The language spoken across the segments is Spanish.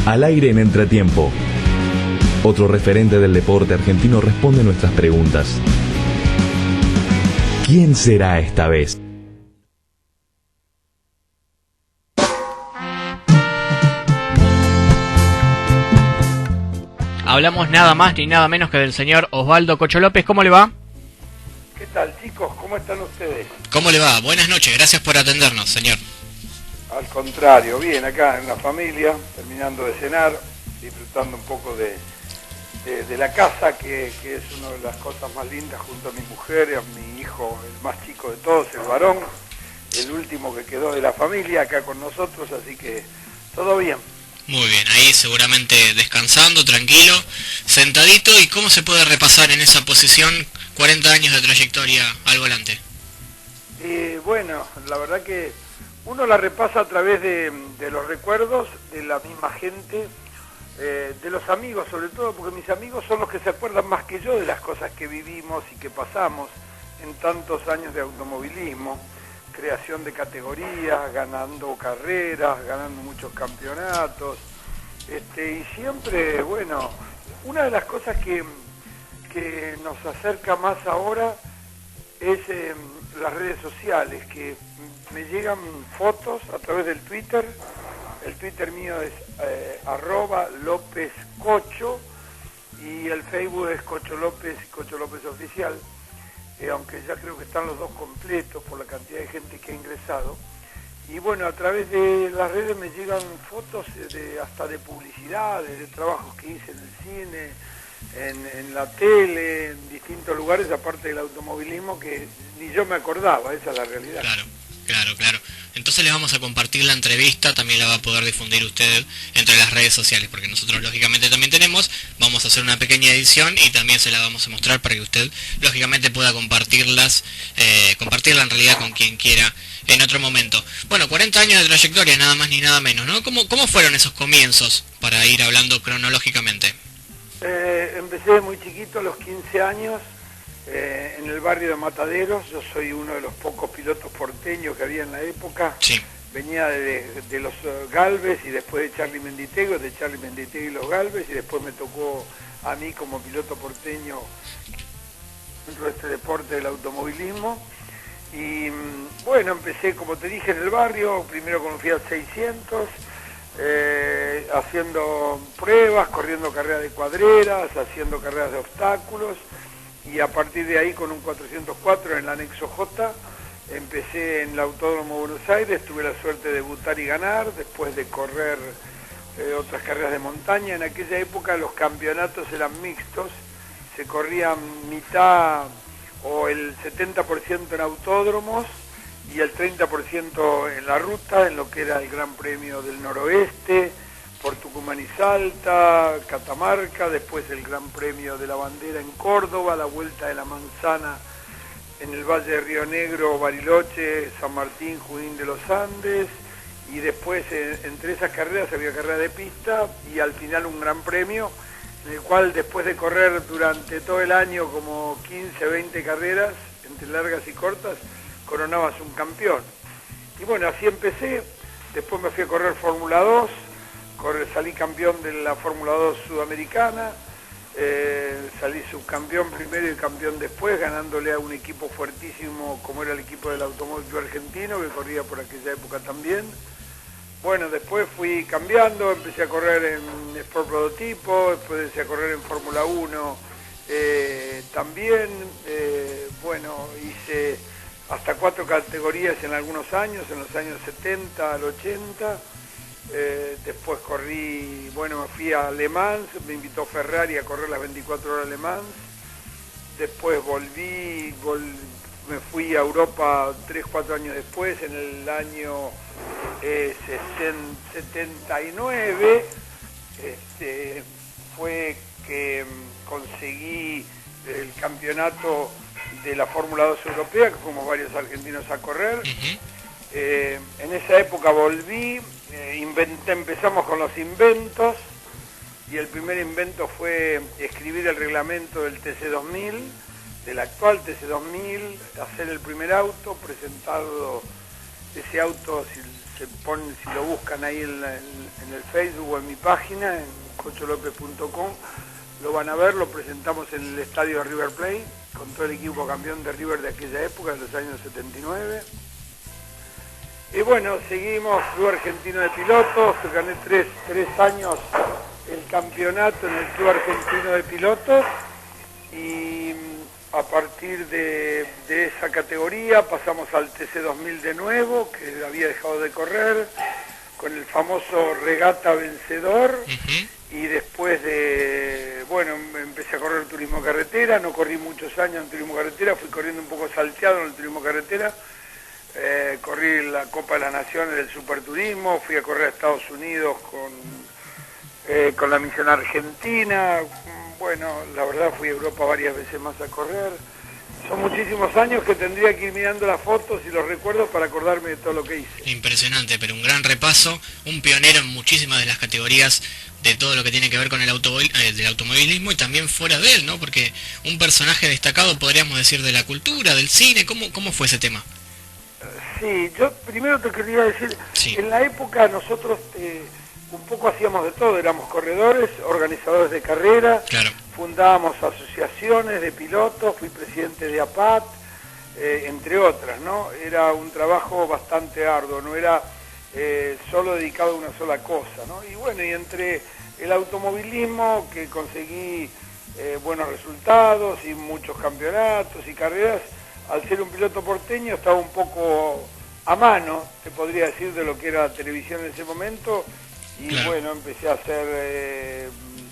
Al aire en Entretiempo. Otro referente del deporte argentino responde nuestras preguntas. ¿Quién será esta vez? Hablamos nada más ni nada menos que del señor Osvaldo Cocho López. ¿Cómo le va? ¿Qué tal, chicos? ¿Cómo están ustedes? ¿Cómo le va? Buenas noches, gracias por atendernos, señor. Al contrario, bien, acá en la familia, terminando de cenar, disfrutando un poco de la casa, que es una de las cosas más lindas, junto a mi mujer y a mi hijo, el más chico de todos, el varón, el último que quedó de la familia acá con nosotros, así que todo bien. Muy bien, ahí seguramente descansando, tranquilo, sentadito. ¿Y cómo se puede repasar en esa posición 40 años de trayectoria al volante? Bueno, la verdad que uno la repasa a través de los recuerdos, de la misma gente, de los amigos sobre todo, porque mis amigos son los que se acuerdan más que yo de las cosas que vivimos y que pasamos en tantos años de automovilismo, creación de categorías, ganando carreras, ganando muchos campeonatos, y siempre, bueno, una de las cosas que nos acerca más ahora es las redes sociales, que me llegan fotos a través del Twitter. El Twitter mío es @LópezCocho y el Facebook es Cocho López Oficial, aunque ya creo que están los dos completos por la cantidad de gente que ha ingresado. Y bueno, a través de las redes me llegan fotos hasta de publicidades, de trabajos que hice en el cine, en la tele, en distintos lugares, aparte del automovilismo, que ni yo me acordaba, esa es la realidad. Claro. Entonces les vamos a compartir la entrevista, también la va a poder difundir usted entre las redes sociales, porque nosotros lógicamente también tenemos, vamos a hacer una pequeña edición y también se la vamos a mostrar para que usted lógicamente pueda compartirla en realidad con quien quiera en otro momento. Bueno, 40 años de trayectoria, nada más ni nada menos, ¿no? ¿Cómo fueron esos comienzos, para ir hablando cronológicamente? Empecé muy chiquito, a los 15 años, en el barrio de Mataderos. Yo soy uno de los pocos pilotos porteños que había en la época. Sí. Venía de los Galvez y después de Charlie Menditegui y los Galvez, y después me tocó a mí como piloto porteño dentro de este deporte del automovilismo. Y bueno, empecé, como te dije, en el barrio, primero con un Fiat 600, haciendo pruebas, corriendo carreras de cuadreras, haciendo carreras de obstáculos, y a partir de ahí con un 404 en el anexo J, empecé en el Autódromo Buenos Aires, tuve la suerte de debutar y ganar, después de correr otras carreras de montaña. En aquella época los campeonatos eran mixtos, se corrían mitad o el 70% en autódromos y el 30% en la ruta, en lo que era el Gran Premio del Noroeste, por Tucumán y Salta, Catamarca, después el Gran Premio de la Bandera en Córdoba, la Vuelta de la Manzana en el Valle de Río Negro, Bariloche, San Martín, Junín de los Andes, y después entre esas carreras había carrera de pista y al final un Gran Premio, en el cual después de correr durante todo el año como 15, 20 carreras, entre largas y cortas, coronabas un campeón. Y bueno, así empecé. Después me fui a correr Fórmula 2, salí campeón de la Fórmula 2 sudamericana, salí subcampeón primero y campeón después, ganándole a un equipo fuertísimo como era el equipo del Automóvil Club Argentino, que corría por aquella época también. Bueno, después fui cambiando, empecé a correr en Sport Prototipo, después empecé a correr en Fórmula 1 también. Bueno, hice hasta 4 categorías en algunos años, en los años 70 al 80. Después corrí, bueno, me fui a Le Mans, me invitó Ferrari a correr las 24 horas Le Mans. Después me fui a Europa 3, 4 años después, en el año 79, fue que conseguí el campeonato de la Fórmula 2 europea, que fuimos varios argentinos a correr. En esa época volví, empezamos con los inventos, y el primer invento fue escribir el reglamento del TC2000, del actual TC2000, hacer el primer auto, presentado ese auto, si lo buscan ahí en el Facebook o en mi página, en cocholopez.com, lo van a ver. Lo presentamos en el estadio de River Plate, con todo el equipo campeón de River de aquella época, de los años 79. Y bueno, seguimos, Club Argentino de Pilotos, gané tres años el campeonato en el Club Argentino de Pilotos, y a partir de esa categoría pasamos al TC2000 de nuevo, que había dejado de correr, con el famoso Regata Vencedor. Y después empecé a correr el turismo carretera. No corrí muchos años en turismo carretera, fui corriendo un poco salteado en el turismo carretera. Corrí la Copa de las Naciones del Superturismo, fui a correr a Estados Unidos con la misión argentina. Bueno, la verdad fui a Europa varias veces más a correr. Son muchísimos años que tendría que ir mirando las fotos y los recuerdos para acordarme de todo lo que hice. Impresionante, pero un gran repaso, un pionero en muchísimas de las categorías de todo lo que tiene que ver con el del automovilismo, y también fuera de él, ¿no? Porque un personaje destacado, podríamos decir, de la cultura, del cine. ¿Cómo fue ese tema? Sí, yo primero te quería decir, sí. En la época nosotros un poco hacíamos de todo, éramos corredores, organizadores de carrera, claro. Fundábamos asociaciones de pilotos, fui presidente de APAT, entre otras, ¿no? Era un trabajo bastante arduo, no era solo dedicado a una sola cosa, ¿no? Y bueno, y entre el automovilismo, que conseguí buenos resultados y muchos campeonatos y carreras, al ser un piloto porteño estaba un poco a mano, te podría decir, de lo que era la televisión en ese momento, y claro. Bueno, empecé a hacer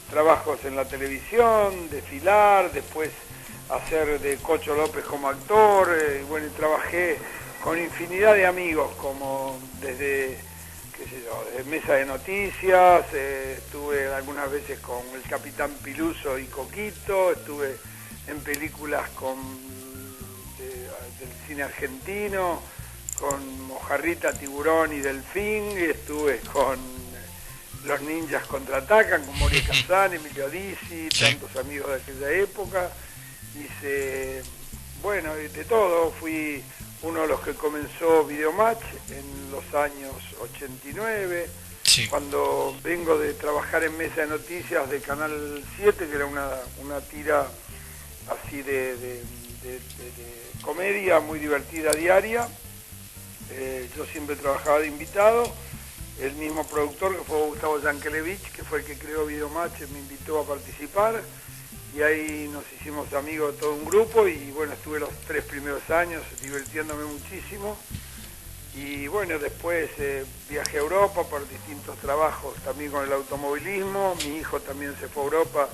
trabajos en la televisión, desfilar, después hacer de Cocho López como actor, y bueno, y trabajé con infinidad de amigos, como desde, qué sé yo, desde Mesa de Noticias, estuve algunas veces con el Capitán Piluso y Coquito, estuve en películas del cine argentino, con Mojarrita, Tiburón y Delfín, y estuve con Los Ninjas Contraatacan, con Moria Kazan, Emilio Dizzi, tantos amigos de aquella época. Hice, bueno, de todo. Fui uno de los que comenzó Videomatch en los años 89, sí. Cuando vengo de trabajar en Mesa de Noticias de Canal 7, que era una tira así de comedia muy divertida diaria. Yo siempre trabajaba de invitado. El mismo productor, que fue Gustavo Yankelevich, que fue el que creó Videomatch, me invitó a participar, y ahí nos hicimos amigos de todo un grupo, y bueno, estuve los 3 primeros años divirtiéndome muchísimo, y bueno, después viajé a Europa por distintos trabajos también con el automovilismo. Mi hijo también se fue a Europa,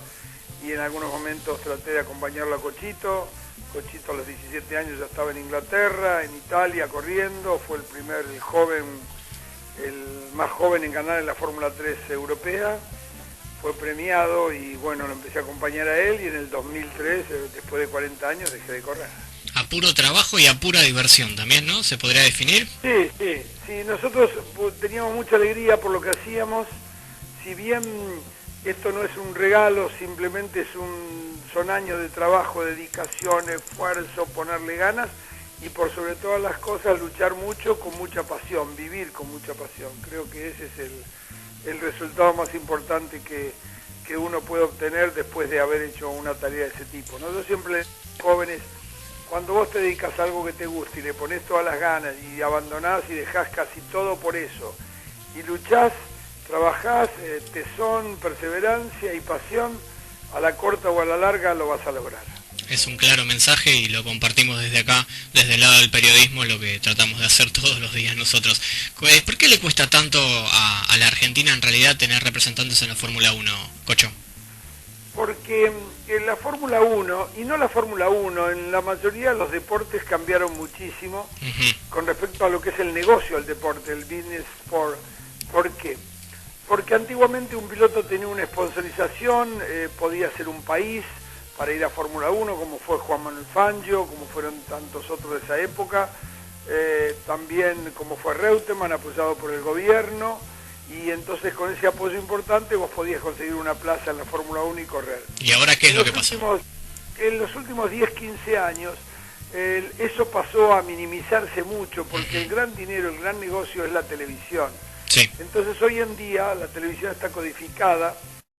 y en algunos momentos traté de acompañarlo a Cochito. Cochito a los 17 años ya estaba en Inglaterra, en Italia, corriendo. Fue el más joven en ganar en la Fórmula 3 europea. Fue premiado, y bueno, lo empecé a acompañar a él, y en el 2003, después de 40 años, dejé de correr. A puro trabajo y a pura diversión también, ¿no? ¿Se podría definir? Sí, nosotros teníamos mucha alegría por lo que hacíamos. Si bien esto no es un regalo, simplemente son años de trabajo, dedicación, esfuerzo, ponerle ganas, y por sobre todas las cosas luchar mucho, con mucha pasión, vivir con mucha pasión. Creo que ese es el resultado más importante que uno puede obtener después de haber hecho una tarea de ese tipo, ¿no? Yo siempre les digo a los jóvenes, cuando vos te dedicas a algo que te gusta y le pones todas las ganas y abandonás y dejás casi todo por eso, y luchás, trabajás, tesón, perseverancia y pasión, a la corta o a la larga lo vas a lograr. Es un claro mensaje, y lo compartimos desde acá, desde el lado del periodismo, lo que tratamos de hacer todos los días nosotros. ¿Por qué le cuesta tanto a la Argentina en realidad tener representantes en la Fórmula 1, Cocho? Porque en la Fórmula 1, y no la Fórmula 1, en la mayoría de los deportes cambiaron muchísimo con respecto a lo que es el negocio del deporte, el business sport. ¿Por qué? Porque antiguamente un piloto tenía una sponsorización, podía ser un país para ir a Fórmula 1, como fue Juan Manuel Fangio, como fueron tantos otros de esa época, también como fue Reutemann, apoyado por el gobierno, y entonces con ese apoyo importante vos podías conseguir una plaza en la Fórmula 1 y correr. ¿Y ahora qué es lo que pasó? En los últimos 10, 15 años eso pasó a minimizarse mucho porque el gran dinero, el gran negocio es la televisión. Sí. Entonces hoy en día la televisión está codificada